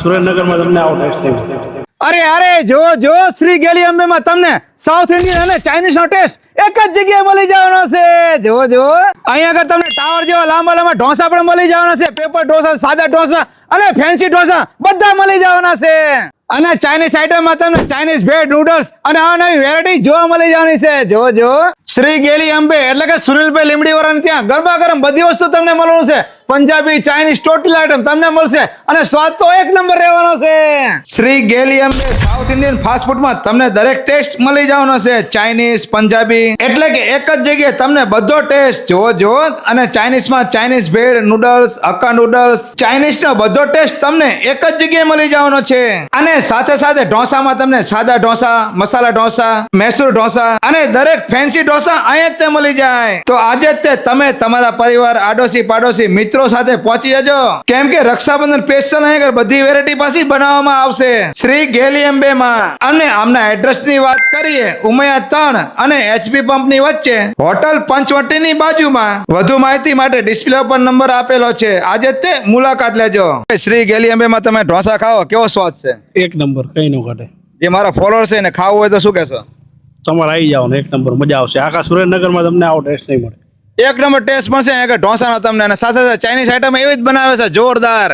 સુરેન્દ્રનગરમાં તમને આવો ટેસ્ટ નહીં મળે. અરે જો શ્રી ગેલી અંબેમાં તમને સાઉથ ઇન્ડિયન અને ચાઇનીઝ નો ટેસ્ટ એક જ જગ્યાએ મળી જવાનો છે. જો અહીંયા આગળ તમને ટાવર જેવા લાંબા લાંબા ઢોસા પણ મળી જવાના છે. પેપર ઢોસા, સાદા ઢોસા અને ફેન્સી ઢોસા બધા મળી જવાના છે. અને ચાઇનીઝ આઈટમમાં તમને ચાઇનીઝ ભેળ, નૂડલ્સ અને આ નવી વેરાયટી જોવા મળી જવાની છે. જો શ્રી ગેલી અંબે એટલે કે સુનિલભાઈ લીમડી વાળાને ત્યાં ગરમા ગરમ બધી વસ્તુ તમને મળવાનું છે. પંજાબી, ચાઇનીઝ ટોટલ આઈટમ તમને મળશે અને સ્વાદ તો એક નંબર રહેવાનો છે. શ્રી ગેલી અંબે સાઉથ ઇન્ડિયન ફાસ્ટ ફૂડમાં તમને દરેક ટેસ્ટ મળી જવાનો છે. ચાઇનીઝ, પંજાબી એટલે કે એક જ જગ્યાએ તમને બધો ટેસ્ટ જો અને ચાઇનીઝમાં ચાઇનીઝ ભેળ, નૂડલ્સ, હક્કા નૂડલ્સ, ચાઇનીઝનો બધો ટેસ્ટ તમને એક જ જગ્યાએ મળી જવાનો છે. અને સાથે સાથે ઢોસામાં તમને સાદા ઢોસા, મસાલા ઢોસા, મૈસૂર ઢોસા અને દરેક ફેન્સી ઢોસા અહીંયા જ તે મળી જાય. તો આજે જ તે તમે તમારા પરિવાર, આડોશી પાડોશી મિત્રો સાથે પહોંચી જજો, કેમ કે રક્ષાબંધન સ્પેશિયલ અહીં બધી વેરાયટી પાછી બનાવવામાં આવશે શ્રી ગેલી અંબેમાં. અને આમના એડ્રેસ ની વાત કરીએ, ઉમૈયા 3 અને એચપી પંપ ની વચ્ચે, હોટલ પંચવટી ની બાજુમાં. વધુ માહિતી માટે ડિસ્પ્લે પર નંબર આપેલો છે. આજે તે મુલાકાત લેજો. શ્રી ગેલી અંબેમાં તમે ઢોસા ખાઓ, કેવો સ્વાદ છે? એક નંબર કઈ ન ઘટે. જે મારા ફોલોઅર છે ને ખાવું હોય તો શું કહેશો? તમારે આવી જાવ ને એક નંબર મજા આવશે. આખા સુરેન્દ્રનગરમાં તમને આવો ટેસ્ટ નહીં મળે. એક નંબર ટેસ્ટ મળશે ઢોસાનો તમને. અને સાથે સાથે ચાઇનીઝ આઈટમ એવી જ બનાવે છે જોરદાર.